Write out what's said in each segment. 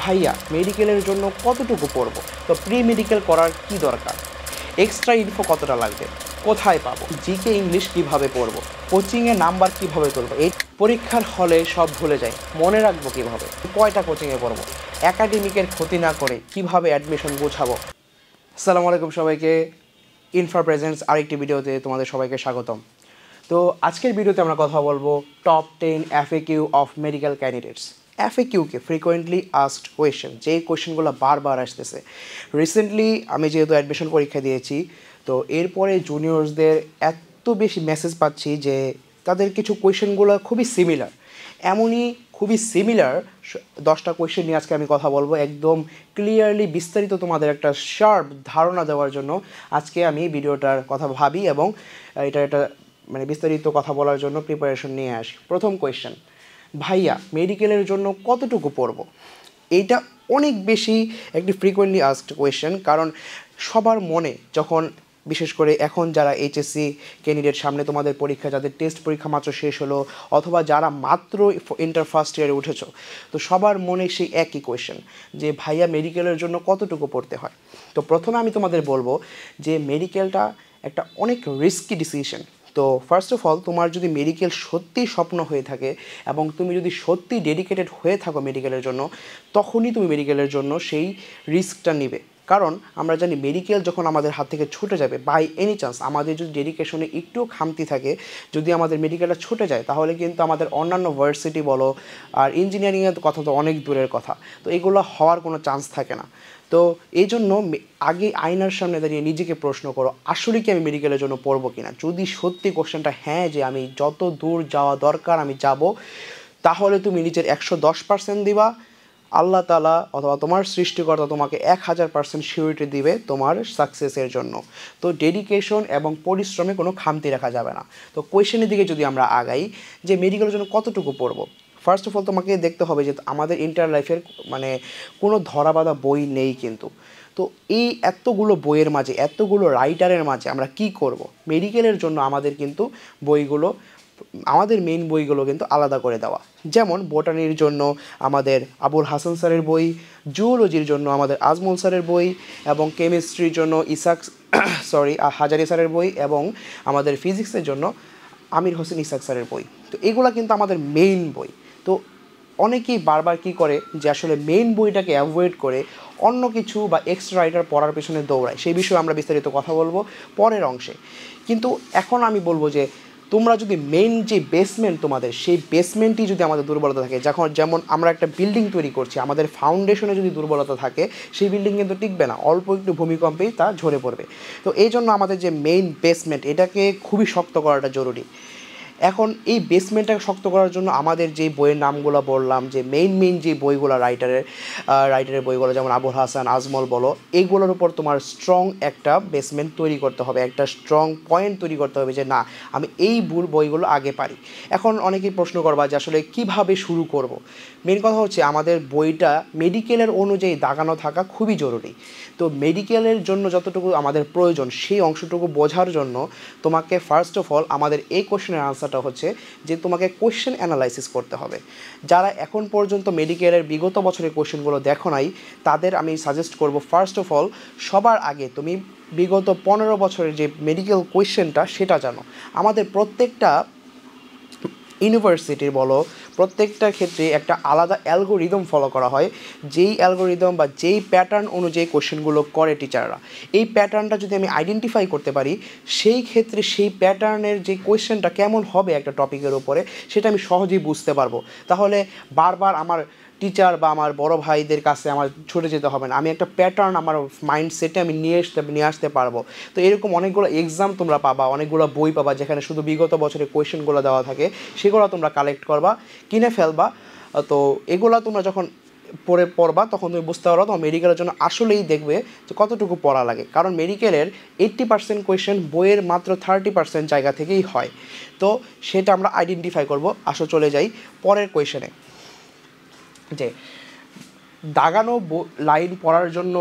ভাইয়া মেডিকেলের জন্য কতটুকু পড়ব, তো প্রি মেডিকেল করার কি দরকার, এক্সট্রা ইনফো কতটা লাগবে, কোথায় পাবো, জিকে ইংলিশ কিভাবে পড়বো, কোচিংয়ে নাম্বার কিভাবে তুলবো, এই পরীক্ষার হলে সব ভুলে যাই, মনে রাখবো কিভাবে, কয়টা কোচিংয়ে পড়বো, একাডেমিকের ক্ষতি না করে কিভাবে অ্যাডমিশন গোছাবো। আসসালামু আলাইকুম সবাইকে, ইনফা প্রেজেন্টস আরেকটি ভিডিওতে তোমাদের সবাইকে স্বাগতম। তো আজকের ভিডিওতে আমরা কথা বলবো top 10 FAQ of medical candidates. FAQকে ফ্রিকোয়েন্টলি আস্কড কোয়েশ্চেন, যে কোয়েশ্চেনগুলো বারবার আসতেছে। রিসেন্টলি আমি যেহেতু অ্যাডমিশন পরীক্ষা দিয়েছি, তো এরপরে জুনিয়র্সদের এত বেশি মেসেজ পাচ্ছি যে তাদের কিছু কোয়েশ্চেনগুলো খুবই সিমিলার। এমনই খুবই সিমিলার 10টা কোয়েশ্চেন নিয়ে আজকে আমি কথা বলবো, একদম ক্লিয়ারলি বিস্তারিত তোমাদের একটা শার্প ধারণা দেওয়ার জন্য আজকে আমি ভিডিওটার কথা ভাবি এবং এটা মানে বিস্তারিত কথা বলার জন্য প্রিপারেশন নিয়ে আসি। প্রথম কোয়েশ্চেন, ভাইয়া মেডিকেলের জন্য কতটুকু পড়ব? এইটা অনেক বেশি একটি ফ্রিকোয়েন্টলি আস্কড কোয়েশ্চেন, কারণ সবার মনে যখন, বিশেষ করে এখন যারা এইচএসসি ক্যান্ডিডেট, সামনে তোমাদের পরীক্ষা, যাদের টেস্ট পরীক্ষা মাত্র শেষ হলো অথবা যারা মাত্র ইন্টার ফার্স্ট ইয়ারে উঠেছো, তো সবার মনে সেই একই কোয়েশ্চেন যে ভাইয়া মেডিকেলের জন্য কতটুকু পড়তে হয়। তো প্রথমে আমি তোমাদের বলবো যে মেডিকেলটা একটা অনেক রিস্কি ডিসিশন। তো ফার্স্ট অফ অল, তোমার যদি মেডিকেল সত্যিই স্বপ্ন হয়ে থাকে এবং তুমি যদি সত্যি ডেডিকেটেড হয়ে থাকো মেডিকেলের জন্য, তখনই তুমি মেডিকেলের জন্য সেই রিস্কটা নিবে। কারণ আমরা জানি মেডিকেল যখন আমাদের হাত থেকে ছুটে যাবে, বাই এনি চান্স আমাদের যদি ডেডিকেশনে একটুও খামতি থাকে, যদি আমাদের মেডিকেলটা ছুটে যায়, তাহলে কিন্তু আমাদের অন্যান্য ভার্সিটি বলো আর ইঞ্জিনিয়ারিংয়ের কথা তো অনেক দূরের কথা, তো এগুলো হওয়ার কোনো চান্স থাকে না। তো এই জন্য আগে আয়নার সামনে দাঁড়িয়ে নিজেকে প্রশ্ন করো, আসলে কি আমি মেডিকেলের জন্য পড়বো কিনা। যদি সত্যি কোশ্চেনটা হ্যাঁ, যে আমি যত দূর যাওয়া দরকার আমি যাব, তাহলে তুমি নিজের 110% দিবা, আল্লাহ তাআলা অথবা তোমার সৃষ্টিকর্তা তোমাকে 1000% সিউরিটি দিবে তোমার সাকসেসের জন্য। তো ডেডিকেশন এবং পরিশ্রমে কোনো খামতি রাখা যাবে না। তো কোয়েশ্চেনের দিকে যদি আমরা আগাই, যে মেডিকেলের জন্য কতটুকু পড়বো, ফার্স্ট অফ অল তোমাকে দেখতে হবে যে আমাদের ইন্টার লাইফের মানে কোনো ধরাবাঁধা বই নেই কিন্তু। তো এই এতগুলো বইয়ের মাঝে, এতগুলো রাইটারের মাঝে আমরা কি করব? মেডিকেলের জন্য আমাদের কিন্তু বইগুলো, আমাদের মেইন বইগুলো কিন্তু আলাদা করে দেওয়া। যেমন বোটানির জন্য আমাদের আবুল হাসান স্যারের বই, জুওলজির জন্য আমাদের আজমল স্যারের বই, এবং কেমিস্ট্রির জন্য হাজারি স্যারের বই, এবং আমাদের ফিজিক্সের জন্য আমির হোসেন ইসাক স্যারের বই। তো এগুলো কিন্তু আমাদের মেইন বই। তো অনেকেই বারবার কি করে যে আসলে মেইন বইটাকে অ্যাভয়েড করে অন্য কিছু বা এক্সট্রা রাইটার পড়ার পেছনে দৌড়ায়। সেই বিষয়ে আমরা বিস্তারিত কথা বলবো পরের অংশে। কিন্তু এখন আমি বলবো যে তোমরা যদি মেইন যে বেসমেন্ট তোমাদের, সেই বেসমেন্টই যদি আমাদের দুর্বলতা থাকে, যেমন আমরা একটা বিল্ডিং তৈরি করছি, আমাদের ফাউন্ডেশনে যদি দুর্বলতা থাকে, সেই বিল্ডিং কিন্তু টিকবে না, অল্প একটু ভূমিকম্পেই তা ঝরে পড়বে। তো এই জন্য আমাদের যে মেইন বেসমেন্ট, এটাকে খুবই শক্ত করাটা জরুরি। এখন এই বেসমেন্টটাকে শক্ত করার জন্য আমাদের যে বইয়ের নামগুলো বললাম, যে মেইন যে বইগুলো রাইটারের বইগুলো, যেমন আবুল হাসান, আজমল বলো, এইগুলোর উপর তোমার স্ট্রং একটা বেসমেন্ট তৈরি করতে হবে, একটা স্ট্রং পয়েন্ট তৈরি করতে হবে যে না, আমি এই বইগুলো আগে পারি। এখন অনেকেই প্রশ্ন করবা যে আসলে কীভাবে শুরু করব। মেন কথা হচ্ছে আমাদের বইটা মেডিকেলের অনুযায়ী দাগানো থাকা খুবই জরুরি। তো মেডিকেলের জন্য যতটুকু আমাদের প্রয়োজন, সেই অংশটুকু বোঝার জন্য তোমাকে ফার্স্ট অফ অল আমাদের এই কোশ্চেনের আনসারটা হচ্ছে যে তোমাকে কোশ্চেন অ্যানালাইসিস করতে হবে। যারা এখন পর্যন্ত মেডিকেলের বিগত বছরের কোশ্চেনগুলো দেখো নাই, তাদের আমি সাজেস্ট করব ফার্স্ট অফ অল সবার আগে তুমি বিগত 15 বছরের যে মেডিকেল কোশ্চেনটা সেটা জানো। আমাদের প্রত্যেকটা ইউনিভার্সিটির বলো, প্রত্যেকটা ক্ষেত্রে একটা আলাদা অ্যালগোরিদম ফলো করা হয়, যেই অ্যালগোরিদম বা যেই প্যাটার্ন অনুযায়ী কোশ্চেনগুলো করে টিচাররা। এই প্যাটার্নটা যদি আমি আইডেন্টিফাই করতে পারি, সেই ক্ষেত্রে সেই প্যাটার্নের যে কোয়েশ্চেনটা কেমন হবে একটা টপিকের উপরে, সেটা আমি সহজেই বুঝতে পারবো। তাহলে বারবার আমার টিচার বা আমার বড় ভাইদের কাছে আমার ছুটে যেতে হবে না, আমি একটা প্যাটার্ন আমার মাইন্ডসেটে আমি নিয়ে আসতে পারবো। তো এরকম অনেকগুলো এক্সাম তোমরা পাবা, অনেকগুলো বই পাবা যেখানে শুধু বিগত বছরের কোয়েশ্চেনগুলো দেওয়া থাকে, সেগুলো তোমরা কালেক্ট করবা, কিনে ফেলবা। তো এগুলো তোমরা যখন পড়বা তখন তুমি বুঝতে পারো তোমার মেডিকেলের জন্য আসলেই দেখবে যে কতটুকু পড়া লাগে। কারণ মেডিকেলের 80% কোয়েশ্চেন বইয়ের মাত্র 30% জায়গা থেকেই হয়। তো সেটা আমরা আইডেন্টিফাই করব। আসো চলে যাই পরের কোয়েশ্চেনে, যে দাগানো লাইন পড়ার জন্য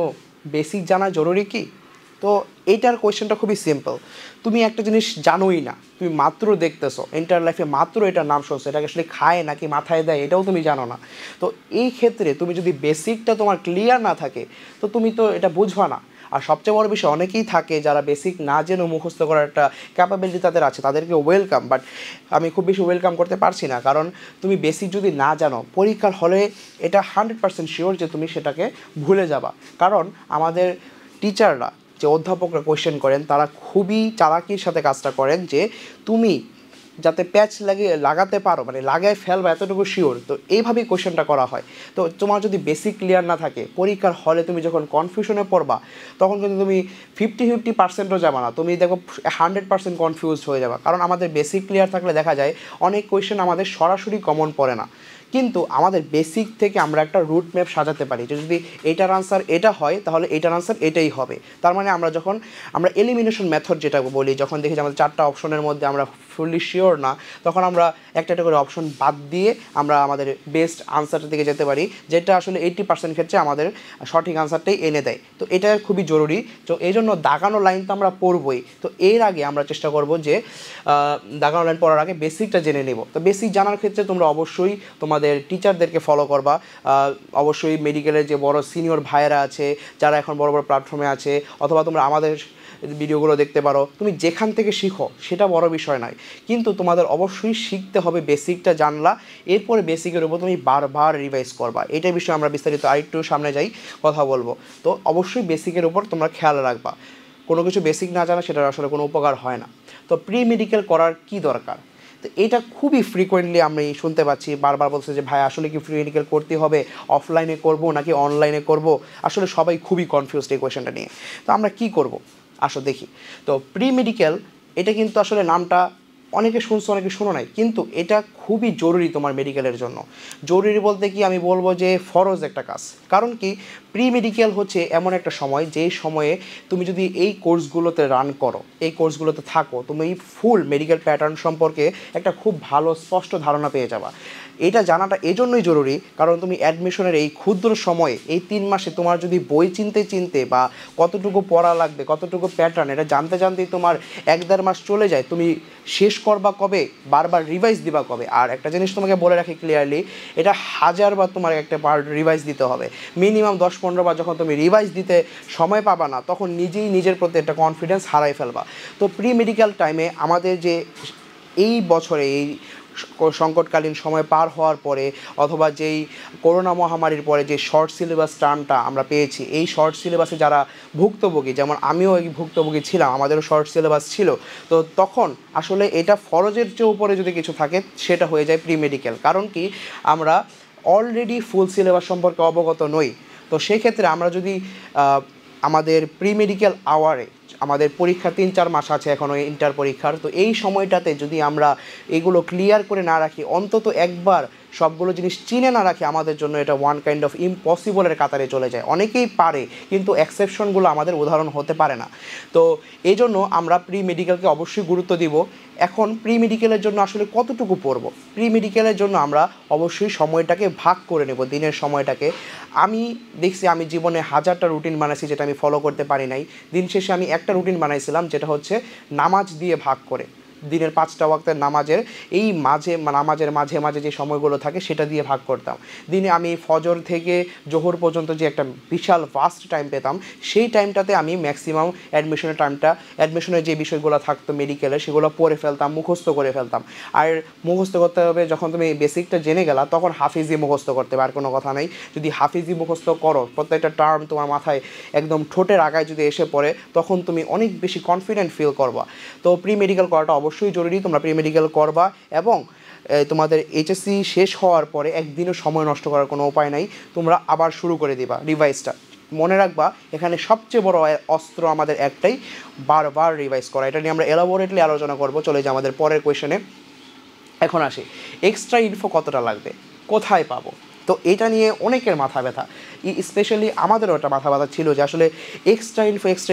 বেসিক জানা জরুরি কি? তো এইটার কোয়েশ্চেনটা খুবই সিম্পল। তুমি একটা জিনিস জানোই না, তুমি মাত্র দেখতেছো, এন্টার লাইফে মাত্র এটার নাম শুনছো, এটাকে আসলে খায় নাকি মাথায় দেয় এটাও তুমি জানো না। তো এই ক্ষেত্রে তুমি যদি বেসিকটা তোমার ক্লিয়ার না থাকে তো তুমি তো এটা বুঝবা না। আর সবচেয়ে বড় বিষয়, অনেকেই থাকে যারা বেসিক না জেনে মুখস্থ করার একটা ক্যাপাবিলিটি তাদের আছে, তাদেরকে ওয়েলকাম, বাট আমি খুব বেশি ওয়েলকাম করতে পারছি না। কারণ তুমি বেসিক যদি না জানো, পরীক্ষার হলে এটা 100% শিওর যে তুমি সেটাকে ভুলে যাবা। কারণ আমাদের টিচাররা, যে অধ্যাপকরা কোয়েশ্চেন করেন, তারা খুবই চালাকির সাথে কাজটা করেন যে তুমি যাতে প্যাচ লাগাতে পারো, মানে লাগায় ফেলবা এতটুকু শিওর। তো এইভাবেই কোয়েশ্চেনটা করা হয়। তো তোমার যদি বেসিক ক্লিয়ার না থাকে, পরীক্ষার হলে তুমি যখন কনফিউশনে পড়বা, তখন কিন্তু তুমি 50-50%ও যাবা না, তুমি দেখো 100% কনফিউজড হয়ে যাবা। কারণ আমাদের বেসিক ক্লিয়ার থাকলে দেখা যায় অনেক কোয়েশ্চেন আমাদের সরাসরি কমন পড়ে না, কিন্তু আমাদের বেসিক থেকে আমরা একটা রুট ম্যাপ সাজাতে পারি যে যদি এইটার আনসার এটা হয় তাহলে এইটার আনসার এটাই হবে। তার মানে আমরা এলিমিনেশন মেথড যেটা বলি, যখন দেখি যে আমাদের 4টা অপশনের মধ্যে আমরা ফুললি শিওর না, তখন আমরা একটা একটা করে অপশন বাদ দিয়ে আমরা আমাদের বেস্ট আনসারটার দিকে যেতে পারি, যেটা আসলে 80% ক্ষেত্রে আমাদের সঠিক আনসারটাই এনে দেয়। তো এটা খুবই জরুরি। তো এই জন্য দাগানো লাইন তো আমরা পড়বই। তো এর আগে আমরা চেষ্টা করব যে দাগানো লাইন পড়ার আগে বেসিকটা জেনে নেব। তো বেসিক জানার ক্ষেত্রে তোমরা অবশ্যই তোমাদের টিচারদেরকে ফলো করবা। অবশ্যই মেডিকেলের যে বড় সিনিয়র ভাইয়েরা আছে, যারা এখন বড় বড় প্ল্যাটফর্মে আছে, অথবা তোমরা আমাদের ভিডিওগুলো দেখতে পারো। তুমি যেখান থেকে শিখো সেটা বড় বিষয় নয়, কিন্তু তোমাদের অবশ্যই শিখতে হবে। বেসিকটা জানলা, এরপরে বেসিকের উপর তুমি বারবার রিভাইজ করবা। এটার বিষয়ে আমরা বিস্তারিত আরেকটু সামনে যাই কথা বলবো। তো অবশ্যই বেসিকের উপর তোমরা খেয়াল রাখবা। কোনো কিছু বেসিক না জানা সেটার আসলে কোনো উপকার হয় না। তো প্রি মেডিকেল করার কি দরকার? তো এটা খুবই ফ্রিকোয়েন্টলি আমি শুনতে পাচ্ছি, বারবার বলছে যে ভাই আসলে কি প্রি মেডিকেল করতে হবে, অফলাইনে করব নাকি অনলাইনে করব? আসলে সবাই খুবই কনফিউজড এই কোয়েশ্চেনটা নিয়ে। তো আমরা কি করব আসো দেখি। তো প্রি মেডিকেল এটা কিন্তু আসলে নামটা অনেকে শুনছো অনেকে শোনো নাই, কিন্তু এটা খুবই জরুরি তোমার মেডিকেলের জন্য। জরুরি বলতে কি, আমি বলবো যে ফরজ একটা কাজ। কারণ কি, প্রি মেডিকেল হচ্ছে এমন একটা সময়, যেই সময়ে তুমি যদি এই কোর্সগুলোতে রান করো, এই কোর্সগুলোতে থাকো, তুমি ফুল মেডিকেল প্যাটার্ন সম্পর্কে একটা খুব ভালো স্পষ্ট ধারণা পেয়ে যাবা। এটা জানাটা এজন্যই জরুরি কারণ তুমি অ্যাডমিশনের এই ক্ষুদ্র সময়ে, এই 3 মাসে তোমার যদি বই চিনতে বা কতটুকু পড়া লাগবে, কতটুকু প্যাটার্ন, এটা জানতে জানতেই তোমার 1-1.5 মাস চলে যায়। তুমি শেষ করবা কবে, বারবার রিভাইজ দিবা কবে? আর একটা জিনিস তোমাকে বলে রাখি ক্লিয়ারলি, এটা 1000 বার তোমার একটা পার্ট রিভাইজ দিতে হবে। মিনিমাম 10-15 বার যখন তুমি রিভাইজ দিতে সময় পাবা না, তখন নিজেই নিজের প্রতি একটা কনফিডেন্স হারাই ফেলবা। তো প্রি মেডিকেল টাইমে আমাদের যে এই বছরে এই সংকটকালীন সময় পার হওয়ার পরে, অথবা যেই করোনা মহামারীর পরে যে শর্ট সিলেবাস টার্মটা আমরা পেয়েছি, এই শর্ট সিলেবাসে যারা ভুক্তভোগী, যেমন আমিও এই ভুক্তভোগী ছিলাম, আমাদেরও শর্ট সিলেবাস ছিল, তো তখন আসলে এটা ফরজের চেয়ে উপরে যদি কিছু থাকে সেটা হয়ে যায় প্রি মেডিকেল। কারণ কি, আমরা অলরেডি ফুল সিলেবাস সম্পর্কে অবগত নই। তো সেক্ষেত্রে আমরা যদি আমাদের প্রি মেডিকেল আওয়ারে, আমাদের পরীক্ষা 3-4 মাস আছে এখনও ইন্টার পরীক্ষার, তো এই সময়টাতে যদি আমরা এগুলো ক্লিয়ার করে না রাখি, অন্তত একবার সবগুলো জিনিস চিনে না রাখি, আমাদের জন্য এটা ওয়ান কাইন্ড অফ ইম্পসিবলের কাতারে চলে যায়। অনেকেই পারে, কিন্তু এক্সেপশনগুলো আমাদের উদাহরণ হতে পারে না। তো এই জন্য আমরা প্রি মেডিকেলকে অবশ্যই গুরুত্ব দিব। এখন প্রি মেডিকেলের জন্য আসলে কতটুকু পড়ব? প্রি মেডিকেলের জন্য আমরা অবশ্যই সময়টাকে ভাগ করে নেব, দিনের সময়টাকে। আমি দেখছি, আমি জীবনে 1000টা রুটিন বানাইছি যেটা আমি ফলো করতে পারি নাই। দিন শেষে আমি একটা রুটিন বানাইছিলাম, যেটা হচ্ছে নামাজ দিয়ে ভাগ করে। দিনের 5টা ওয়াক্তের নামাজের নামাজের মাঝে মাঝে যে সময়গুলো থাকে সেটা দিয়ে ভাগ করতাম। দিনে আমি ফজর থেকে জোহর পর্যন্ত যে একটা বিশাল ভাস্ট টাইম পেতাম, সেই টাইমটাতে আমি ম্যাক্সিমাম অ্যাডমিশনের যে বিষয়গুলো থাকতো মেডিকেলে, সেগুলো পড়ে ফেলতাম, মুখস্থ করে ফেলতাম। আর মুখস্থ করতে হবে, যখন তুমি বেসিকটা জেনে গেলা, তখন হাফিজি মুখস্থ করতে হবে, আর কোনো কথা নেই। যদি হাফিজি মুখস্থ করো, প্রত্যেকটা টার্ম তোমার মাথায় একদম ঠোঁটের আগায় যদি এসে পড়ে, তখন তুমি অনেক বেশি কনফিডেন্ট ফিল করবা। তো প্রি মেডিকেল করাটা অবশ্যই জরুরি। তোমরা প্রি মেডিকেল করবা, এবং তোমাদের এইচএসসি শেষ হওয়ার পরে একদিনও সময় নষ্ট করার কোনো উপায় নাই, তোমরা আবার শুরু করে দিবা রিভাইজটা। মনে রাখবা, এখানে সবচেয়ে বড় অস্ত্র আমাদের একটাই, বারবার রিভাইজ করা। এটা নিয়ে আমরা এলাবোরেটলি আলোচনা করব। চলে যাই আমাদের পরের কোয়েশনে। এখন আসি, এক্সট্রা ইনফো কতটা লাগবে, কোথায় পাবো? তো এটা নিয়ে অনেকের মাথা ব্যথা স্পেশালি আমাদেরও একটা মাথা ব্যথা ছিল যে আসলে এক্সট্রা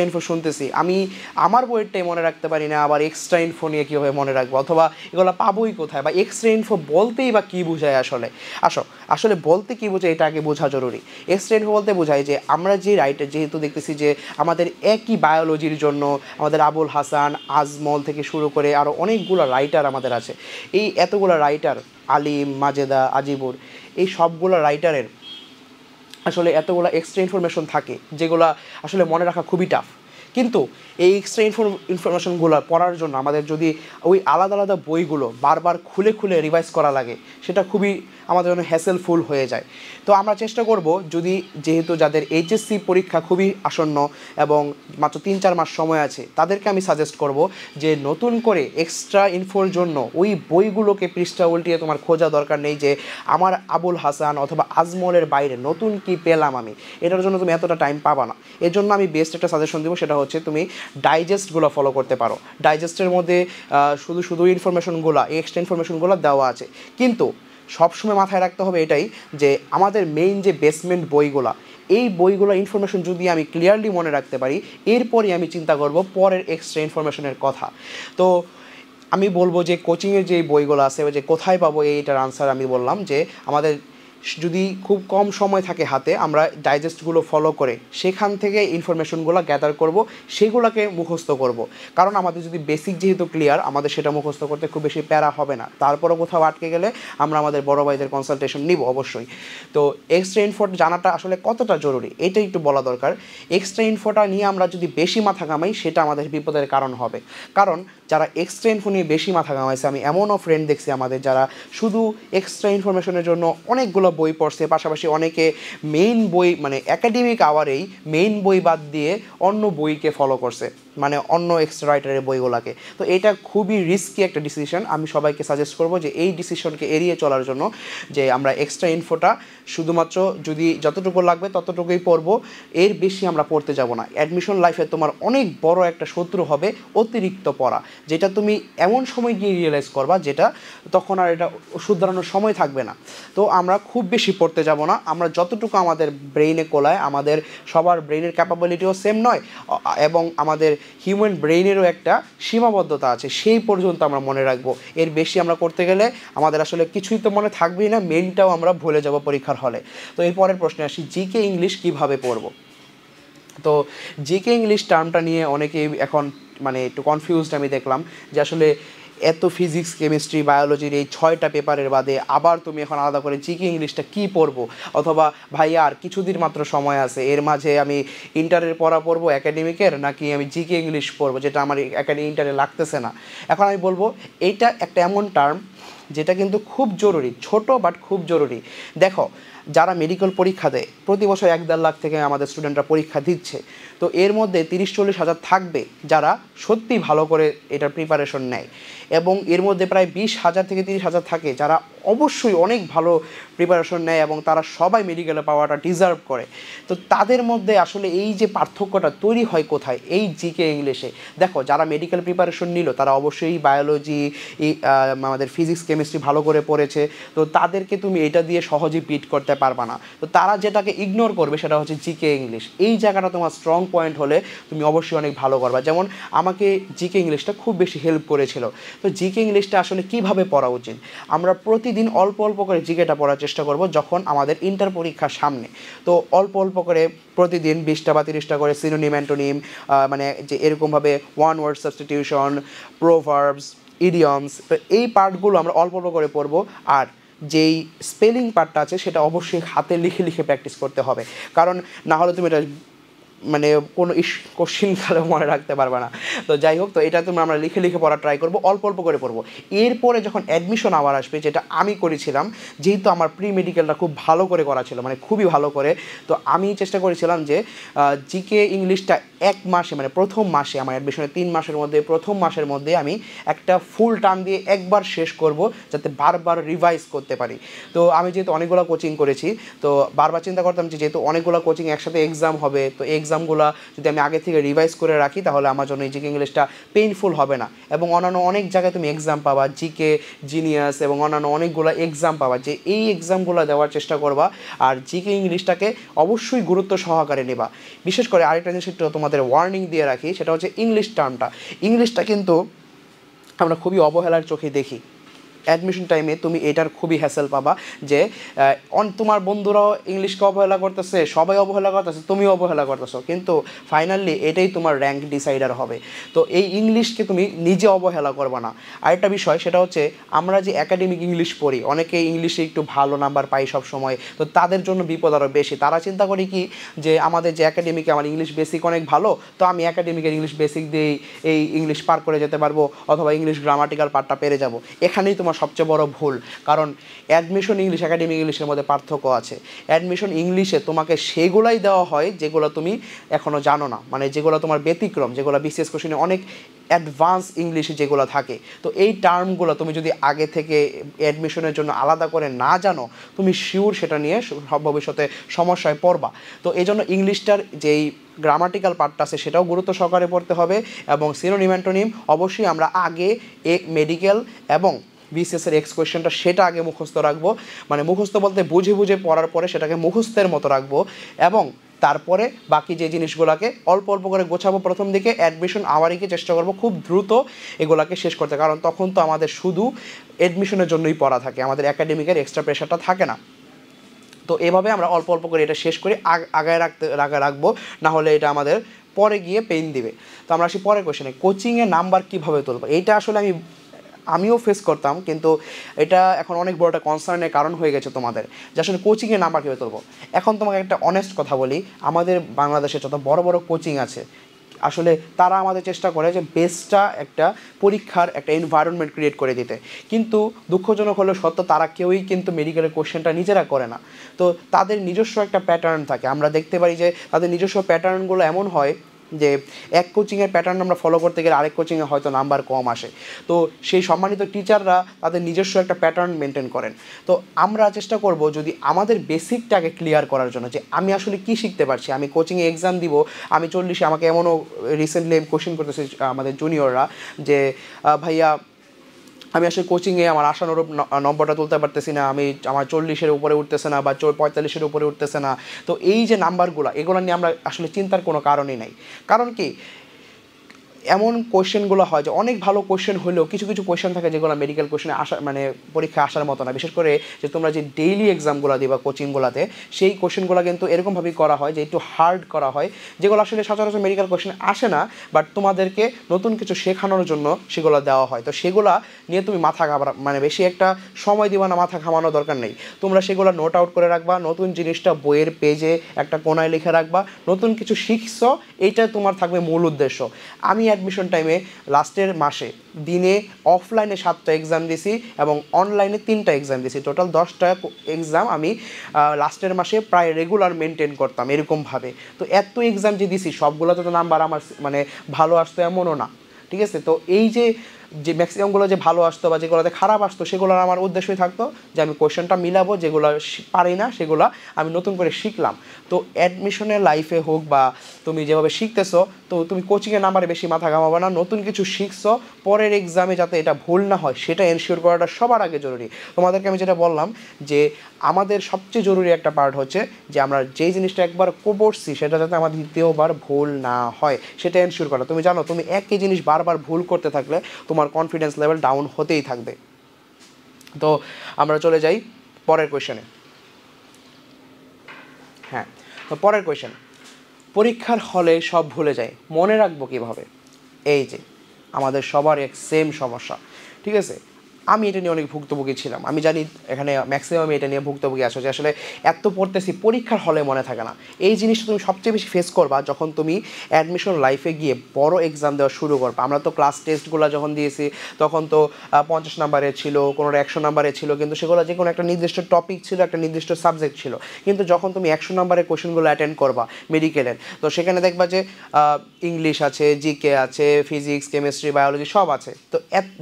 ইনফো শুনতেছি, আমি আমার বইয়েরটাই মনে রাখতে পারি না, আবার এক্সট্রা ইনফো নিয়ে কীভাবে মনে রাখবো, অথবা এগুলো পাবোই কোথায়, বা এক্সট্রা ইনফো বলতেই বা কী বোঝায় আসলে বলতে কী বোঝায় এটা আগে বোঝা জরুরি। এক্সট্রা ইনফো বলতে বোঝায় যে আমরা যে রাইটার, যেহেতু দেখতেছি যে আমাদের একই বায়োলজির জন্য আমাদের আবুল হাসান, আজমল থেকে শুরু করে আরও অনেকগুলো রাইটার আমাদের আছে, এই এতগুলো রাইটার, আলিম, মাজেদা, আজিবুর, এই সবগুলো রাইটারের আসলে এতগুলো এক্সট্রা ইনফরমেশন থাকে যেগুলো আসলে মনে রাখা খুবই টাফ। কিন্তু এই এক্সট্রা ইনফরমেশনগুলো পড়ার জন্য আমাদের যদি ওই আলাদা আলাদা বইগুলো বারবার খুলে খুলে রিভাইজ করা লাগে, সেটা খুবই আমাদের জন্য হ্যাসেলফুল হয়ে যায়। তো আমরা চেষ্টা করব, যদি যেহেতু যাদের এইচএসসি পরীক্ষা খুবই আসন্ন এবং মাত্র 3-4 মাস সময় আছে, তাদেরকে আমি সাজেস্ট করব যে নতুন করে এক্সট্রা ইনফোর জন্য ওই বইগুলোকে পৃষ্ঠা উল্টিয়ে তোমার খোঁজা দরকার নেই যে আমার আবুল হাসান অথবা আজমলের বাইরে নতুন কি পেলাম আমি, এটার জন্য তুমি এতটা টাইম পাবা না। এর জন্য আমি বেস্ট একটা সাজেশন দেবো, সেটা হচ্ছে তুমি ডাইজেস্টগুলো ফলো করতে পারো। ডাইজেস্টের মধ্যে শুধু ইনফরমেশনগুলো, এক্সট্রা ইনফরমেশনগুলো দেওয়া আছে, কিন্তু সবসময় মাথায় রাখতে হবে এটাই যে আমাদের মেইন যে বেসমেন্ট বইগুলা, এই বইগুলো ইনফরমেশন যদি আমি ক্লিয়ারলি মনে রাখতে পারি, এরপরই আমি চিন্তা করব পরের এক্সট্রা ইনফরমেশনের কথা। তো আমি বলবো যে কোচিংয়ের যে বইগুলো আছে, যে কোথায় পাবো এইটার আনসার আমি বললাম যে আমাদের যদি খুব কম সময় থাকে হাতে, আমরা ডাইজেস্টগুলো ফলো করে সেখান থেকে ইনফরমেশনগুলো গ্যাদার করব, সেগুলোকে মুখস্থ করব। কারণ আমাদের যদি বেসিক যেহেতু ক্লিয়ার, আমাদের সেটা মুখস্থ করতে খুব বেশি প্যারা হবে না। তারপরও কোথাও আটকে গেলে আমরা আমাদের বড় ভাইদের কনসালটেশন নিব অবশ্যই। তো এক্সট্রা ইনফো জানাটা আসলে কতটা জরুরি এটা একটু বলা দরকার। এক্সট্রা ইনফোটা নিয়ে আমরা যদি বেশি মাথা ঘামাই, সেটা আমাদের বিপদের কারণ হবে। কারণ যারা এক্সট্রা ইনফো নিয়ে বেশি মাথা ঘামাইছে, আমি এমনও ফ্রেন্ড দেখছি আমাদের যারা শুধু এক্সট্রা ইনফরমেশনের জন্য অনেকগুলো বই পড়ছে, পাশাপাশি অনেকে মেইন বই মানে একাডেমিক আওয়ারেই মেইন বই বাদ দিয়ে অন্য বইকে ফলো করছে, মানে অন্য এক্সট্রা রাইটারের বইগুলোকে। তো এটা খুবই রিস্কি একটা ডিসিশন। আমি সবাইকে সাজেস্ট করব যে এই ডিসিশনকে এড়িয়ে চলার জন্য যে আমরা এক্সট্রা ইনফোটা শুধুমাত্র যদি যতটুকু লাগবে ততটুকুই পড়বো, এর বেশি আমরা পড়তে যাব না। অ্যাডমিশন লাইফে তোমার অনেক বড় একটা শত্রু হবে অতিরিক্ত পড়া, যেটা তুমি এমন সময় গিয়ে রিয়েলাইজ করবা যেটা তখন আর এটা শুধরানোর সময় থাকবে না। তো আমরা খুব বেশি পড়তে যাব না, আমরা যতটুকু আমাদের ব্রেইনে কোলায়, আমাদের সবার ব্রেইনের ক্যাপাবিলিটিও সেম নয় এবং আমাদের হিউম্যান ব্রেইনেরও একটা সীমাবদ্ধতা আছে, সেই পর্যন্ত আমরা মনে রাখবো। এর বেশি আমরা করতে গেলে আমাদের আসলে কিছুই তো মনে থাকবেই না, মেইনটাও আমরা ভুলে যাব পরীক্ষার হলে। তো এর পরের প্রশ্নে আসি, জিকে ইংলিশ কিভাবে পড়ব। তো জিকে ইংলিশ টার্মটা নিয়ে অনেকেই এখন মানে একটু কনফিউজড আমি দেখলাম, যে আসলে এত ফিজিক্স, কেমিস্ট্রি, বায়োলজির এই 6টা পেপারের বাদে আবার তুমি এখন আলাদা করে জিকে ইংলিশটা কী পড়বো, অথবা ভাই আর কিছুদিন মাত্র সময় আছে, এর মাঝে আমি ইন্টারের পড়া পড়বো একাডেমিকের, নাকি আমি জিকে ইংলিশ পড়বো যেটা আমার ইন্টারে লাগতেছে না। এখন আমি বলবো এইটা একটা এমন টার্ম যেটা কিন্তু খুব জরুরি, ছোট বাট খুব জরুরি। দেখো, যারা মেডিকেল পরীক্ষা দেয়, প্রতি বছর 1-1.5 লাখ থেকে আমাদের স্টুডেন্টরা পরীক্ষা দিচ্ছে, তো এর মধ্যে 30-40 হাজার থাকবে যারা সত্যি ভালো করে এটার প্রিপারেশন নেয়, এবং এর মধ্যে প্রায় 20,000 থেকে 30,000 থাকে যারা অবশ্যই অনেক ভালো প্রিপারেশন নেয় এবং তারা সবাই মেডিকেলে পাওয়াটা ডিজার্ভ করে। তো তাদের মধ্যে আসলে এই যে পার্থক্যটা তৈরি হয় কোথায়, এই জিকে ইংলিশে। দেখো, যারা মেডিকেল প্রিপারেশন নিল তারা অবশ্যই বায়োলজি, আমাদের ফিজিক্স, কেমিস্ট্রি ভালো করে পড়েছে, তো তাদেরকে তুমি এটা দিয়ে সহজেই বিট করতে পারবা না। তো তারা যেটাকে ইগনোর করবে সেটা হচ্ছে জিকে ইংলিশ। এই জায়গাটা তোমার স্ট্রং পয়েন্ট হলে তুমি অবশ্যই অনেক ভালো করবা। যেমন আমাকে জিকে ইংলিশটা খুব বেশি হেল্প করেছিল। তো জিকে ইংলিশটা আসলে কিভাবে পড়া উচিত, আমরা প্রতিদিন অল্প অল্প করে জিকেটা পড়ার চেষ্টা করব যখন আমাদের ইন্টার পরীক্ষার সামনে। তো অল্প অল্প করে প্রতিদিন 20টা বা 30টা করে সিনোনিম, অ্যান্টোনিম, মানে যে এরকমভাবে one word substitution, proverbs, idioms, তো এই পার্টগুলো আমরা অল্প অল্প করে পড়বো। আর যেই স্পেলিং পার্টটা আছে সেটা অবশ্যই হাতে লিখে লিখে প্র্যাকটিস করতে হবে, কারণ না হলে তুমি এটা মানে কোনো কোশ্চিনকালেও মনে রাখতে পারবে না। তো যাই হোক, তো এটা তুমি আমরা লিখে লিখে পড়া ট্রাই করবো, অল্প অল্প করে পড়বো। এরপরে যখন অ্যাডমিশন আবার আসবে, যেটা আমি করেছিলাম, যেহেতু আমার প্রি মেডিকেলটা খুব ভালো করে করা ছিল, মানে খুবই ভালো করে, তো আমি চেষ্টা করেছিলাম যে জিকে ইংলিশটা 1 মাসে, মানে প্রথম মাসে, আমার অ্যাডমিশনের 3 মাসের মধ্যে প্রথম মাসের মধ্যে আমি একটা ফুল টার্ম দিয়ে একবার শেষ করব, যাতে বারবার রিভাইজ করতে পারি। তো আমি যেহেতু অনেকগুলো কোচিং করেছি, তো বারবার চিন্তা করতাম যে যেহেতু অনেকগুলো কোচিং একসাথে এক্সাম হবে, তো এক্সাম এক্সামগুলো যদি আমি আগে থেকে রিভাইজ করে রাখি তাহলে আমার জন্য এই জিকে ইংলিশটা পেইনফুল হবে না। এবং অন্যান্য অনেক জায়গায় তুমি এক্সাম পাবা, জিকে জিনিয়াস এবং অন্যান্য অনেকগুলো এক্সাম পাবা, যে এই এক্সামগুলো দেওয়ার চেষ্টা করবা। আর জিকে ইংলিশটাকে অবশ্যই গুরুত্ব সহকারে নেবা। বিশেষ করে আরেকটা জিনিস একটু তোমাদের ওয়ার্নিং দিয়ে রাখি, সেটা হচ্ছে ইংলিশ টার্মটা। ইংলিশটা কিন্তু আমরা খুবই অবহেলার চোখে দেখি। অ্যাডমিশন টাইমে তুমি এটার খুবই হ্যাসেল পাবা যে তোমার বন্ধুরাও ইংলিশকে অবহেলা করতেছে, সবাই অবহেলা করতেছে, তুমিও অবহেলা করতেছো, কিন্তু ফাইনালি এটাই তোমার র্যাঙ্ক ডিসাইডার হবে। তো এই ইংলিশকে তুমি নিজে অবহেলা করবে না। আরেকটা বিষয় সেটা হচ্ছে আমরা যে একাডেমিক ইংলিশ পড়ি, অনেকে ইংলিশে একটু ভালো নাম্বার পাই সব সময়, তো তাদের জন্য বিপদ আরও বেশি। তারা চিন্তা করি কি যে আমাদের যে একাডেমিকে আমার ইংলিশ বেসিক অনেক ভালো, তো আমি একাডেমিকের ইংলিশ বেসিক দিয়েই এই ইংলিশ পার করে যেতে পারবো, অথবা ইংলিশ গ্রামাটিক্যাল পার্টটা পেরে যাব। এখানেই তোমার সবচেয়ে বড় ভুল, কারণ অ্যাডমিশন ইংলিশ একাডেমিক ইংলিশের মধ্যে পার্থক্য আছে। অ্যাডমিশন ইংলিশে তোমাকে সেগুলাই দেওয়া হয় যেগুলো তুমি এখনও জানো না, মানে যেগুলো তোমার ব্যতিক্রম, যেগুলো বিসিএস কোশ্চেনে অনেক অ্যাডভান্স ইংলিশে যেগুলো থাকে। তো এই টার্মগুলো তুমি যদি আগে থেকে অ্যাডমিশনের জন্য আলাদা করে না জানো, তুমি শিওর সেটা নিয়ে ভবিষ্যতে সমস্যায় পড়বা। তো এই জন্য ইংলিশটার যেই গ্রামাটিক্যাল পার্টটা আছে সেটাও গুরুত্ব সহকারে পড়তে হবে, এবং সিনোনিম অ্যান্টোনিম অবশ্যই আমরা আগে মেডিকেল এবং বিসিএসের এক্স কোয়েশ্চেনটা সেটা আগে মুখস্থ রাখবো, মানে মুখস্থ বলতে বুঝে বুঝে পড়ার পরে সেটাকে মুখস্থের মতো রাখবো, এবং তারপরে বাকি যে জিনিসগুলোকে অল্প অল্প করে গোছাবো। প্রথম দিকে অ্যাডমিশন আওয়ারকে চেষ্টা করবো খুব দ্রুত এগুলোকে শেষ করতে, কারণ তখন তো আমাদের শুধু অ্যাডমিশনের জন্যই পড়া থাকে, আমাদের একাডেমিকের এক্সট্রা প্রেশারটা থাকে না। তো এভাবে আমরা অল্প অল্প করে এটা শেষ করে আগায় রাখবো, না হলে এটা আমাদের পরে গিয়ে পেইন দিবে। তো আমরা আসি পরের কোয়েশ্চেনে, কোচিংয়ে নাম্বার কীভাবে তুলবো। এইটা আসলে আমিও ফেস করতাম, কিন্তু এটা এখন অনেক বড় একটা কনসার্নের কারণ হয়ে গেছে তোমাদের, যে আসলে কোচিংয়ে নাম্বার কীভাবে তুলবো। এখন তোমাকে একটা অনেস্ট কথা বলি, আমাদের বাংলাদেশে যত বড় বড় কোচিং আছে, আসলে তারা আমাদের চেষ্টা করে যে বেস্টটা একটা পরীক্ষার একটা এনভায়রনমেন্ট ক্রিয়েট করে দিতে, কিন্তু দুঃখজনক হলেও সত্য, তারা কেউই কিন্তু মেডিকেলের কোশ্চেনটা নিজেরা করে না। তো তাদের নিজস্ব একটা প্যাটার্ন থাকে, আমরা দেখতে পারি যে তাদের নিজস্ব প্যাটার্নগুলো এমন হয় যে এক কোচিংয়ের প্যাটার্ন আমরা ফলো করতে গেলে আরেক কোচিংয়ে হয়তো নাম্বার কম আসে। তো সেই সম্মানিত টিচাররা তাদের নিজস্ব একটা প্যাটার্ন মেনটেন করেন। তো আমরা চেষ্টা করব যদি আমাদের বেসিকটাকে ক্লিয়ার করার জন্য, যে আমি আসলে কি শিখতে পারছি, আমি কোচিংয়ে এক্সাম দিব, আমি 40-এ আমাকে এমনও রিসেন্টলি কোশ্চেন করতেছে আমাদের জুনিয়ররা যে ভাইয়া আমি আসলে কোচিংয়ে আমার আশানুরূপ নম্বরটা তুলতে পারতেছি না, আমার 40-এর উপরে উঠতেছে না বা 45-এর উপরে উঠতেছে না। তো এই যে নাম্বারগুলো, এগুলো নিয়ে আমরা আসলে চিন্তার কোনো কারণই নাই। কারণ কি, এমন কোয়েশ্চেনগুলো হয় যে অনেক ভালো কোয়েশ্চেন হলেও কিছু কিছু কোয়েশ্চেন থাকে যেগুলো মেডিকেল কোয়েশ্চেনে মানে পরীক্ষায় আসার মতো না। বিশেষ করে যে তোমরা যে ডেইলি এক্সামগুলো দিবা কোচিংগুলোতে, সেই কোয়েশ্চেনগুলো কিন্তু এরকমভাবেই করা হয় যে একটু হার্ড করা হয়, যেগুলো আসলে সচরাচর মেডিকেল কোয়েশ্চেন আসে না, বাট তোমাদেরকে নতুন কিছু শেখানোর জন্য সেগুলো দেওয়া হয়। তো সেগুলো নিয়ে তুমি মাথা মানে বেশি একটা সময় দিবা না, মাথা ঘামানোর দরকার নেই। তোমরা সেগুলো নোট আউট করে রাখবা, নতুন জিনিসটা বইয়ের পেজে একটা কোনায় লিখে রাখবা, নতুন কিছু শিখছো, এইটা তোমার থাকবে মূল উদ্দেশ্য। আমি অ্যাডমিশন টাইমে লাস্টের মাসে দিনে অফলাইনে 7টা এক্সাম দিছি এবং অনলাইনে 3টা এক্সাম দিছি, টোটাল 10টা এক্সাম আমি লাস্টের মাসে প্রায় রেগুলার মেনটেন করতাম এরকমভাবে। তো এত এক্সাম যে দিছি সবগুলোতে তো নাম্বার আমার মানে ভালো আসতো এমনও না, ঠিক আছে। তো এই যে ম্যাক্সিমামগুলো যে ভালো আসতো বা যেগুলোতে খারাপ আসতো, সেগুলোর আমার উদ্দেশ্যই থাকতো যে আমি কোয়েশ্চেনটা মিলাবো, যেগুলো পারি না সেগুলো আমি নতুন করে শিখলাম। তো অ্যাডমিশনের লাইফে হোক বা তুমি যেভাবে শিখতেছো, তো তুমি কোচিংয়ের নাম্বারে বেশি মাথা ঘামাবে না, নতুন কিছু শিখছো, পরের এক্সামে যাতে এটা ভুল না হয় সেটা এনশিওর করাটা সবার আগে জরুরি। তোমাদেরকে আমি যেটা বললাম যে আমাদের সবচেয়ে জরুরি একটা পার্ট হচ্ছে যে আমরা যেই জিনিসটা একবার পড়ছি সেটা যাতে আমার দ্বিতীয়বার ভুল না হয় সেটা এনশিওর করা। তুমি জানো, তুমি একই জিনিস বারবার ভুল করতে থাকলে তোমার কনফিডেন্স লেভেল ডাউন হতেই থাকবে। তো আমরা চলে যাই পরের কোয়েশ্চেনে। হ্যাঁ, তো পরের কোয়েশ্চেন, পরীক্ষার হলে সব ভুলে যায়, মনে রাখবো কীভাবে। এই যে আমাদের সবার এক সেম সমস্যা, ঠিক আছে। আমি এটা নিয়ে অনেক ভুক্তভোগী ছিলাম, আমি জানি এখানে ম্যাক্সিমাম এটা নিয়ে ভুক্তভোগী আছো যে আসলে এত পড়তেছি পরীক্ষার হলে মনে থাকে না। এই জিনিসটা তুমি সবচেয়ে বেশি ফেস করবা যখন তুমি অ্যাডমিশন লাইফে গিয়ে বড় এক্সাম দেওয়া শুরু করবা। আমরা তো ক্লাস টেস্টগুলো যখন দিয়েছি তখন তো 50 নাম্বারে ছিল, কোনো 100 নাম্বারে ছিল, কিন্তু সেগুলো যে কোনো একটা নির্দিষ্ট টপিক ছিল, একটা নির্দিষ্ট সাবজেক্ট ছিল। কিন্তু যখন তুমি 100 নাম্বারের কোয়েশনগুলো অ্যাটেন্ড করবা মেডিকেলের, তো সেখানে দেখবা যে ইংলিশ আছে, জিকে আছে, ফিজিক্স, কেমিস্ট্রি, বায়োলজি সব আছে। তো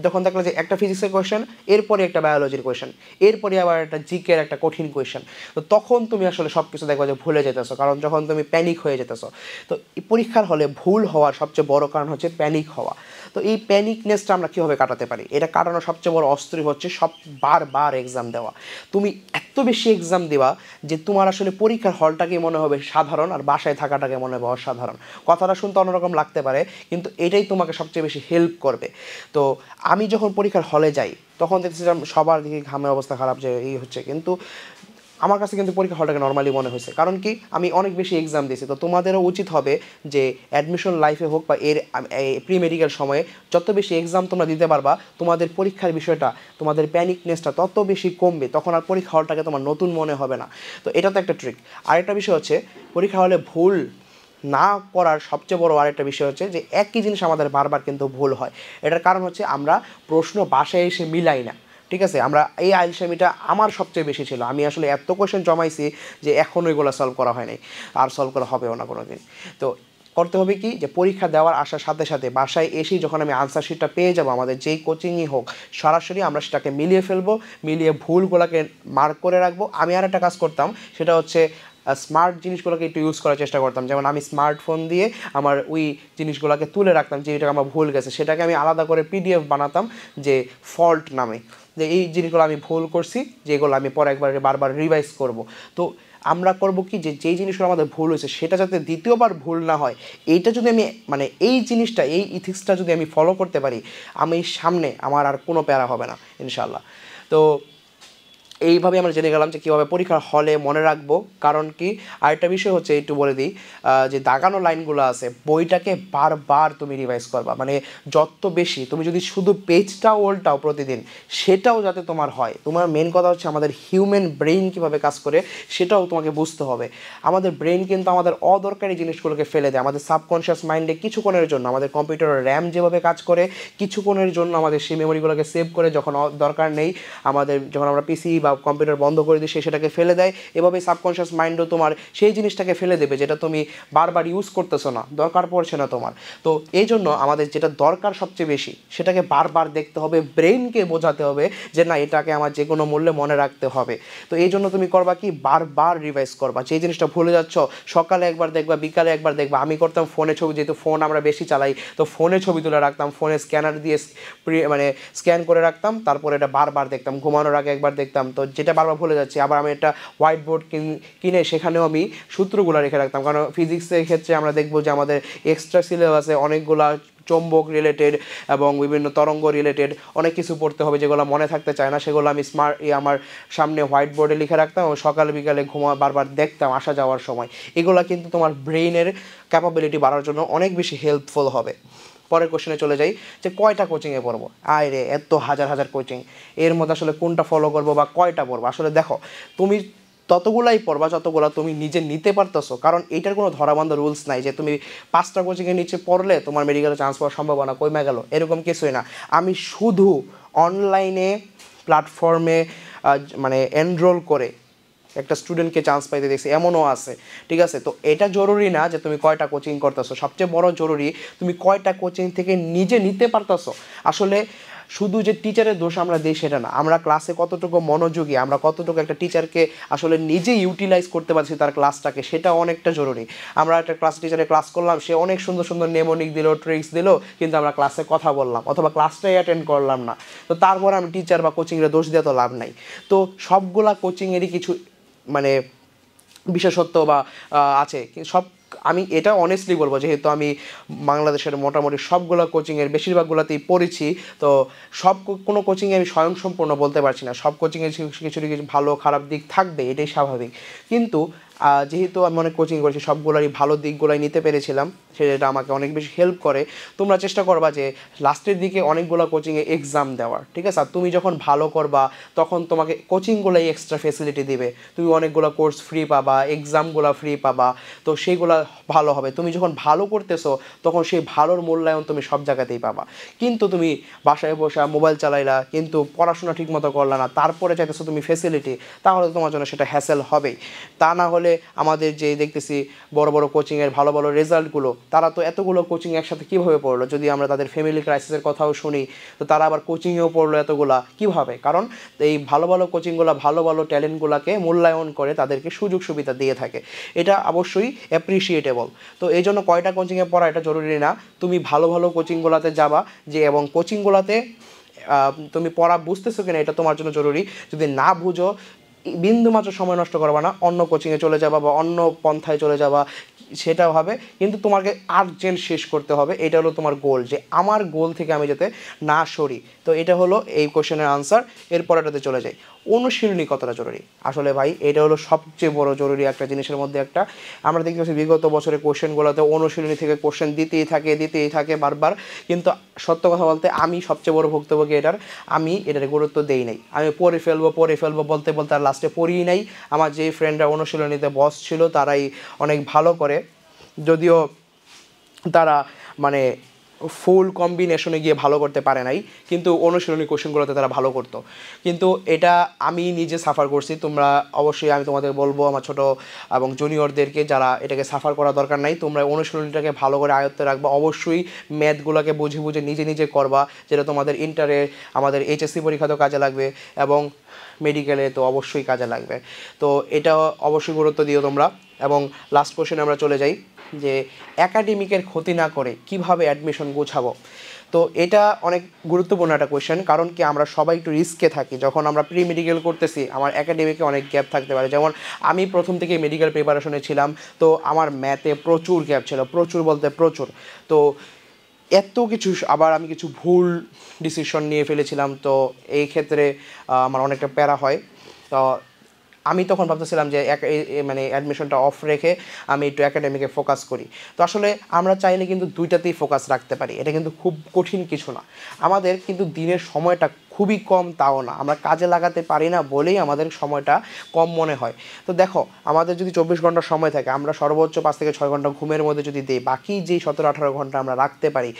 যখন দেখলা যে একটা ফিজিক্সের কোয়েশ্চেন কোয়েশ্চেন, এরপরে একটা বায়োলজির কোয়েশ্চেন, এরপরে আবার একটা জিকের একটা কঠিন কোয়েশ্চেন। তো তখন তুমি আসলে সব কিছু দেখবা যে ভুলে যেতেছো, কারণ যখন তুমি প্যানিক হয়ে যেতেছো। তো এই পরীক্ষার হলে ভুল হওয়ার সবচেয়ে বড় কারণ হচ্ছে প্যানিক হওয়া। তো এই প্যানিকনেসটা আমরা কীভাবে কাটাতে পারি? এটা কাটানোর সবচেয়ে বড় অস্ত্রই হচ্ছে বারবার এক্সাম দেওয়া। তুমি এত বেশি এক্সাম দেওয়া যে তোমার আসলে পরীক্ষার হলটাকে মনে হবে সাধারণ আর বাসায় থাকাটাকে মনে হবে অসাধারণ। কথাটা শুনতে অন্যরকম লাগতে পারে, কিন্তু এটাই তোমাকে সবচেয়ে বেশি হেল্প করবে। তো আমি যখন পরীক্ষার হলে যাই তখন দেখছিলাম সবার দিকে ঘামের অবস্থা খারাপ, যে এই হচ্ছে, কিন্তু আমার কাছে কিন্তু পরীক্ষা হলটাকে নর্মালি মনে হয়েছে। কারণ কি, আমি অনেক বেশি এক্সাম দিয়েছি। তো তোমাদেরও উচিত হবে যে অ্যাডমিশন লাইফে হোক বা এর প্রি মেডিকেল সময়ে যত বেশি এক্সাম তোমরা দিতে পারবা, তোমাদের পরীক্ষার বিষয়টা, তোমাদের প্যানিকনেসটা তত বেশি কমবে, তখন আর পরীক্ষা হলটাকে তোমার নতুন মনে হবে না। তো এটা তো একটা ট্রিক। আরেকটা বিষয় হচ্ছে পরীক্ষা হলে ভুল না করার সবচেয়ে বড় আরেকটা বিষয় হচ্ছে যে একই জিনিস আমাদের বারবার কিন্তু ভুল হয়। এটার কারণ হচ্ছে আমরা প্রশ্ন বাসায় এসে মিলাই না। ঠিক আছে, আমরা এই আইলসেমিটা আমার সবচেয়ে বেশি ছিল। আমি আসলে এত কোয়েশ্চেন জমাইছি যে এখনও এগুলো সলভ করা হয় নাই, আর সলভ করা হবেও না কোনো দিন। তো করতে হবে কি, যে পরীক্ষা দেওয়ার আসার সাথে সাথে বাসায় এসেই যখন আমি আনসার শিটটা পেয়ে যাবো, আমাদের যেই কোচিংই হোক, সরাসরি আমরা সেটাকে মিলিয়ে ফেলবো, মিলিয়ে ভুলগুলোকে মার্ক করে রাখবো। আমি আর একটা কাজ করতাম, সেটা হচ্ছে স্মার্ট জিনিসগুলোকে একটু ইউজ করার চেষ্টা করতাম। যেমন আমি স্মার্টফোন দিয়ে আমার ওই জিনিসগুলোকে তুলে রাখতাম, যেটা আমার ভুল গেছে সেটাকে আমি আলাদা করে পিডিএফ বানাতাম যে ফল্ট নামে, যে এই জিনিসগুলো আমি ভুল করছি, যেগুলো আমি পরে একবার বারবার রিভাইজ করব। তো আমরা করব কি, যে যেই জিনিসগুলো আমাদের ভুল হয়েছে সেটা যাতে দ্বিতীয়বার ভুল না হয়, এইটা যদি আমি মানে এই জিনিসটা, এই ইথিক্সটা যদি আমি ফলো করতে পারি, আমি সামনে আমার আর কোনো প্যারা হবে না ইনশাল্লাহ। তো এইভাবে আমরা জেনে গেলাম যে কীভাবে পরীক্ষার হলে মনে রাখবো। কারণ কি, আরেকটা বিষয় হচ্ছে, একটু বলে দিই, যে দাগানো লাইনগুলো আছে, বইটাকে বারবার তুমি রিভাইজ করবা। মানে যত বেশি তুমি যদি শুধু পেজটা উল্টাও প্রতিদিন, সেটাও যাতে তোমার হয়। তোমার মেন কথা হচ্ছে আমাদের হিউম্যান ব্রেইন কীভাবে কাজ করে সেটাও তোমাকে বুঝতে হবে। আমাদের ব্রেইন কিন্তু আমাদের অদরকারি জিনিসগুলোকে ফেলে দেয়। আমাদের সাবকনশিয়াস মাইন্ডে কিছুক্ষণের জন্য, আমাদের কম্পিউটারের র্যাম যেভাবে কাজ করে কিছুক্ষণের জন্য আমাদের সেই মেমোরিগুলোকে সেভ করে, যখন দরকার নেই আমাদের, যখন আমরা পিসি বা কম্পিউটার বন্ধ করে দিই, সেটাকে ফেলে দেয়। এভাবে সাবকনশিয়াস মাইন্ডও তোমার সেই জিনিসটাকে ফেলে দেবে যেটা তুমি বারবার ইউজ করতেছো না, দরকার পড়ছে না তোমার। তো এই জন্য আমাদের যেটা দরকার সবচেয়ে বেশি, সেটাকে বারবার দেখতে হবে, ব্রেনকে বোঝাতে হবে যে না, এটাকে আমার যে কোনো মূল্যে মনে রাখতে হবে। তো এই জন্য তুমি করবা কি, বারবার রিভাইজ করবা। যে জিনিসটা ভুলে যাচ্ছ, সকালে একবার দেখবা, বিকালে একবার দেখবা। আমি করতাম ফোনে ছবি, যেহেতু ফোন আমরা বেশি চালাই, তো ফোনে ছবি তুলে রাখতাম, ফোনে স্ক্যানার দিয়ে মানে স্ক্যান করে রাখতাম, তারপরে এটা বারবার দেখতাম, ঘুমানোর আগে একবার দেখতাম। তো যেটা বারবার ভুলে যাচ্ছি, আবার আমি একটা হোয়াইট বোর্ড কিনে সেখানেও আমি সূত্রগুলো রেখে রাখতাম। কারণ ফিজিক্সের ক্ষেত্রে আমরা দেখবো যে আমাদের এক্সট্রা সিলেবাসে অনেকগুলা চৌম্বক রিলেটেড এবং বিভিন্ন তরঙ্গ রিলেটেড অনেক কিছু পড়তে হবে, যেগুলো মনে থাকতে চায় না, সেগুলো আমি আমার সামনে হোয়াইট বোর্ডে লিখে রাখতাম এবং সকাল বিকালে বারবার দেখতাম আসা যাওয়ার সময়। এগুলো কিন্তু তোমার ব্রেইনের ক্যাপাবিলিটি বাড়ার জন্য অনেক বেশি হেল্পফুল হবে। পরের কোশ্চেনে চলে যাই, যে কয়টা কোচিংয়ে পড়বো? আয় রে, এত হাজার হাজার কোচিং, এর মধ্যে আসলে কোনটা ফলো করবো বা কয়টা পড়বো? আসলে দেখো, তুমি ততগুলাই পড়বা যতগুলো তুমি নিজে নিতে পারতেছো। কারণ এইটার কোনো ধরাবন্ধ রুলস নাই যে তুমি 5টা কোচিংয়ের নিচে পড়লে তোমার মেডিকেলে চান্স পাওয়ার সম্ভাবনা কমে গেল, এরকম কিছুই না। আমি শুধু অনলাইনে প্ল্যাটফর্মে মানে এনরোল করে একটা স্টুডেন্টকে চান্স পাইতে দেখছি, এমনও আছে। ঠিক আছে, তো এটা জরুরি না যে তুমি কয়টা কোচিং করতেছো, সবচেয়ে বড় জরুরি তুমি কয়টা কোচিং থেকে নিজে নিতে পারতেছো। আসলে শুধু যে টিচারের দোষ আমরা দিই সেটা না, আমরা ক্লাসে কতটুকু মনোযোগী, আমরা কতটুকু একটা টিচারকে আসলে নিজে ইউটিলাইজ করতে পারছি তার ক্লাসটাকে, সেটা অনেকটা জরুরি। আমরা একটা টিচারে ক্লাস করলাম, সে অনেক সুন্দর সুন্দর নেমোনিক দিল, ট্রিক্স দিল, কিন্তু আমরা ক্লাসে কথা বললাম অথবা ক্লাসটাই অ্যাটেন্ড করলাম না, তো তারপরে আমি টিচার বা কোচিংয়ের দোষ দিয়ে তো লাভ নাই। তো সবগুলা কোচিংয়েরই কিছু মানে বিশেষত্ব বা আছে, সব আমি এটা অনেস্টলি বলবো, যেহেতু আমি বাংলাদেশের মোটামুটি সবগুলো কোচিংয়ের বেশিরভাগগুলোতেই পড়েছি, তো কোনো কোচিংয়ে আমি স্বয়ংসম্পূর্ণ বলতে পারছি না। সব কোচিংয়ের কিছু কিছু ভালো খারাপ দিক থাকবে, এটাই স্বাভাবিক। কিন্তু যেহেতু আমি অনেক কোচিং করেছি, সবগুলোরই ভালো দিকগুলোই নিতে পেরেছিলাম, সেটা আমাকে অনেক বেশি হেল্প করে। তোমরা চেষ্টা করবা যে লাস্টের দিকে অনেকগুলো কোচিংয়ে এক্সাম দেওয়ার, ঠিক আছে? আর তুমি যখন ভালো করবা তখন তোমাকে কোচিংগুলোই এক্সট্রা ফেসিলিটি দিবে, তুমি অনেকগুলো কোর্স ফ্রি পাবা, এক্সামগুলো ফ্রি পাবা, তো সেইগুলো ভালো হবে। তুমি যখন ভালো করতেছো তখন সেই ভালোর মূল্যায়ন তুমি সব জায়গাতেই পাবা। কিন্তু তুমি বাসায় বসে মোবাইল চালাইলা, কিন্তু পড়াশোনা ঠিকমতো করলা না, তারপরে চাইতেছো তুমি ফেসিলিটি, তাহলে তোমার জন্য সেটা হ্যাসেল হবেই। তা না হলে তাহলে আমাদের যে দেখতেছি বড় বড় কোচিংয়ের ভালো ভালো রেজাল্টগুলো, তারা তো এতগুলো কোচিং একসাথে কীভাবে পড়লো? যদি আমরা তাদের ফ্যামিলি ক্রাইসিসের কথাও শুনি, তো তারা আবার কোচিংয়েও পড়লো এতগুলা কীভাবে? কারণ এই ভালো ভালো কোচিংগুলো ভালো ভালো ট্যালেন্টগুলোকে মূল্যায়ন করে তাদেরকে সুযোগ সুবিধা দিয়ে থাকে, এটা অবশ্যই অ্যাপ্রিসিয়েটেবল। তো এই জন্য কয়টা কোচিংয়ে পড়া এটা জরুরি না, তুমি ভালো ভালো কোচিংগুলোতে যাবা যে, এবং কোচিংগুলোতে তুমি পড়া বুঝতেছো কিনা এটা তোমার জন্য জরুরি। যদি না বুঝো, বিন্দুমাত্র সময় নষ্ট করবা না, অন্য কোচিংয়ে চলে যাবা বা অন্য পন্থায় চলে যাবা, সেটাও হবে, কিন্তু তোমাকে আর্জেন্ট শেষ করতে হবে। এটা হলো তোমার গোল, যে আমার গোল থেকে আমি যাতে না সরি। তো এটা হলো এই কোশ্চেনের আনসার। এরপর এটাতে চলে যাই, অনুশীলনী কতটা জরুরি? আসলে ভাই এটা হলো সবচেয়ে বড় জরুরি একটা জিনিসের মধ্যে একটা। আমরা দেখতে পাচ্ছি বিগত বছরের কোশ্চেনগুলোতে অনুশীলনী থেকে কোশ্চেন দিতেই থাকে বারবার, কিন্তু সত্য কথা বলতে আমি সবচেয়ে বড় ভুক্তভোগী এটার। আমি এটার গুরুত্ব দেই নাই, আমি পড়ে ফেলবো বলতে বলতে আর লাস্টে পড়িই নাই। আমার যে ফ্রেন্ডরা অনুশীলনীতে বস ছিল তারাই অনেক ভালো করে, যদিও তারা মানে ফুল কম্বিনেশনে গিয়ে ভালো করতে পারে নাই, কিন্তু অনুশীলনী কোশ্চেনগুলোতে তারা ভালো করতো। কিন্তু এটা আমি নিজে সাফার করছি। তোমরা অবশ্যই, আমি তোমাদের বলবো আমার ছোটো এবং জুনিয়রদেরকে, যারা এটাকে সাফার করা দরকার নাই, তোমরা অনুশীলনীটাকে ভালো করে আয়ত্তে রাখবা। অবশ্যই ম্যাথগুলোকে বুঝে বুঝে নিজে করবা, যেটা তোমাদের ইন্টারে, আমাদের এইচএসসি পরীক্ষাতেও কাজে লাগবে এবং মেডিকেলে তো অবশ্যই কাজে লাগবে। তো এটা অবশ্যই গুরুত্ব দিও তোমরা। এবং লাস্ট কোশ্চেনে আমরা চলে যাই, যে একাডেমিকের ক্ষতি না করে কিভাবে অ্যাডমিশন গোছাবো। তো এটা অনেক গুরুত্বপূর্ণ একটা কোয়েশ্চেন, কারণ কি আমরা সবাই একটু রিস্কে থাকি। যখন আমরা প্রি মেডিকেল করতেছি, আমার একাডেমিকে অনেক গ্যাপ থাকতে পারে। যেমন আমি প্রথম থেকে মেডিকেল প্রিপারেশনে ছিলাম, তো আমার ম্যাথে প্রচুর গ্যাপ ছিল, প্রচুর বলতে প্রচুর। তো এত কিছু, আবার আমি কিছু ভুল ডিসিশন নিয়ে ফেলেছিলাম, তো এই ক্ষেত্রে আমার অনেকটা প্যারা হয়। তো আমি তখন ভাবতেছিলাম যে মানে অ্যাডমিশনটা অফ রেখে আমি একটু একাডেমিকে ফোকাস করি। তো আসলে আমরা চাইলে কিন্তু দুইটাতেই ফোকাস রাখতে পারি, এটা কিন্তু খুব কঠিন কিছু না। আমাদের কিন্তু দিনের সময়টা খুবই কম, তাও না, আমরা কাজে লাগাতে পারি না বলেই আমাদের সময়টা কম মনে হয়। তো দেখো, আমাদের যদি 24 ঘন্টা সময় থাকে, আমরা সর্বোচ্চ 5 থেকে 6 ঘন্টা ঘুমের মধ্যে যদি দিই, বাকি যেই 17-18 ঘন্টা আমরা রাখতে পারি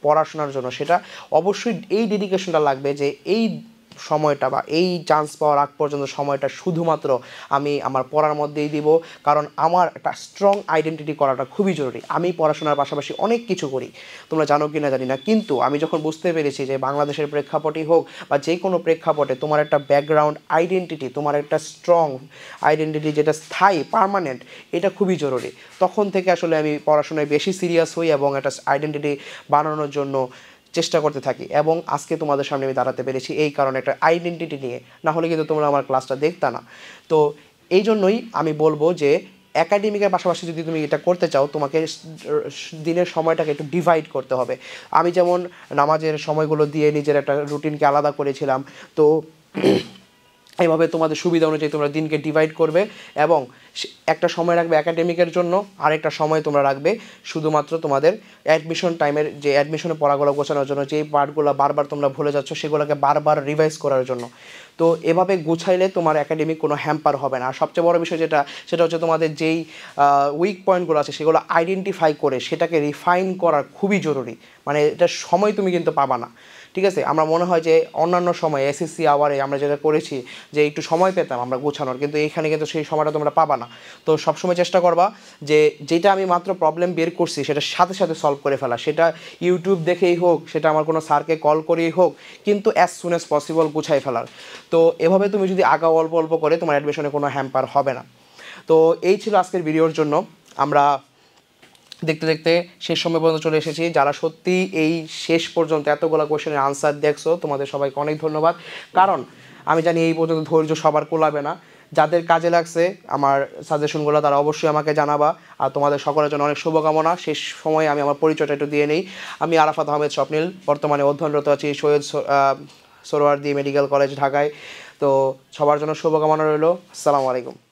পড়াশোনার জন্য, সেটা অবশ্যই এই ডেডিকেশনটা লাগবে যে এই সময়টা বা এই চান্স পাওয়ার আগ পর্যন্ত সময়টা শুধুমাত্র আমি আমার পড়ার মধ্যেই দিব। কারণ আমার একটা স্ট্রং আইডেন্টিটি করাটা খুবই জরুরি। আমি পড়াশোনার পাশাপাশি অনেক কিছু করি, তোমরা জানো কি না জানি না, কিন্তু আমি যখন বুঝতে পেরেছি যে বাংলাদেশের প্রেক্ষাপটই হোক বা যে কোনো প্রেক্ষাপটে তোমার একটা ব্যাকগ্রাউন্ড আইডেন্টিটি, তোমার একটা স্ট্রং আইডেন্টিটি যেটা স্থায়ী পার্মানেন্ট, এটা খুবই জরুরি। তখন থেকে আসলে আমি পড়াশোনায় বেশি সিরিয়াস হই এবং একটা আইডেন্টিটি বানানোর জন্য চেষ্টা করতে থাকি। এবং আজকে তোমাদের সামনে আমি দাঁড়াতে পেরেছি এই কারণে, একটা আইডেন্টিটি নিয়ে, না হলে কিন্তু তোমরা আমার ক্লাসটা দেখতা না। তো এই জন্যই আমি বলবো যে একাডেমিকের পাশাপাশি যদি তুমি এটা করতে চাও, তোমাকে দিনের সময়টাকে একটু ডিভাইড করতে হবে। আমি যেমন নামাজের সময়গুলো দিয়ে নিজের একটা রুটিনকে আলাদা করেছিলাম, তো এইভাবে তোমাদের সুবিধা অনুযায়ী তোমরা দিনকে ডিভাইড করবে এবং একটা সময় রাখবে একাডেমিকের জন্য, আরেকটা সময় তোমরা রাখবে শুধুমাত্র তোমাদের অ্যাডমিশন টাইমের, যে অ্যাডমিশনে পড়াগুলো গোছানোর জন্য, যেই পার্টগুলো বারবার তোমরা ভুলে যাচ্ছ সেগুলোকে বারবার রিভাইজ করার জন্য। তো এভাবে গুছাইলে তোমার একাডেমিক কোনো হ্যাম্পার হবে না। আর সবচেয়ে বড় বিষয় সেটা হচ্ছে তোমাদের যেই উইক পয়েন্টগুলো আছে সেগুলো আইডেন্টিফাই করে সেটাকে রিফাইন করা খুবই জরুরি। মানে এটা সময় তুমি কিন্তু পাবা না, ঠিক আছে? আমরা মনে হয় যে অন্যান্য সময় এসএসসি আওয়ারে আমরা যেটা করেছি যে একটু সময় পেতাম আমরা গোছানোর, কিন্তু এইখানে কিন্তু সেই সময়টা তোমরা পাবা না। তো সবসময় চেষ্টা করবা যে যেটা আমি মাত্র প্রবলেম বের করছি সেটা সাথে সাথে সলভ করে ফেলা, সেটা ইউটিউব দেখেই হোক, সেটা আমার কোনো স্যারকে কল করেই হোক, কিন্তু অ্যাজ সুন অ্যাজ পসিবল গুছাই ফেলার। তো এভাবে তুমি যদি আগাও অল্প অল্প করে, তোমার অ্যাডমিশনে কোনো হ্যাম্পার হবে না। তো এই ছিল আজকের ভিডিওর জন্য। আমরা দেখতে দেখতে শেষ সময় পর্যন্ত চলে এসেছি। যারা সত্যি এই শেষ পর্যন্ত এতগুলো কোয়েশ্চেনের আনসার দেখছো, তোমাদের সবাইকে অনেক ধন্যবাদ। কারণ আমি জানি এই পর্যন্ত ধৈর্য সবার কোলাবে না। যাদের কাজে লাগছে আমার সাজেশনগুলো, তারা অবশ্যই আমাকে জানাবা। আর তোমাদের সকলের জন্য অনেক শুভকামনা। শেষ সময়ে আমি আমার পরিচয়টা একটু দিয়ে নেই। আমি আরাফাত আহমেদ স্বপ্নিল, বর্তমানে অধ্যয়নরত আছি সৈয়দ সোহরাওয়ার্দী মেডিকেল কলেজ, ঢাকায়। তো সবার জন্য শুভকামনা রইল। আসসালামু আলাইকুম।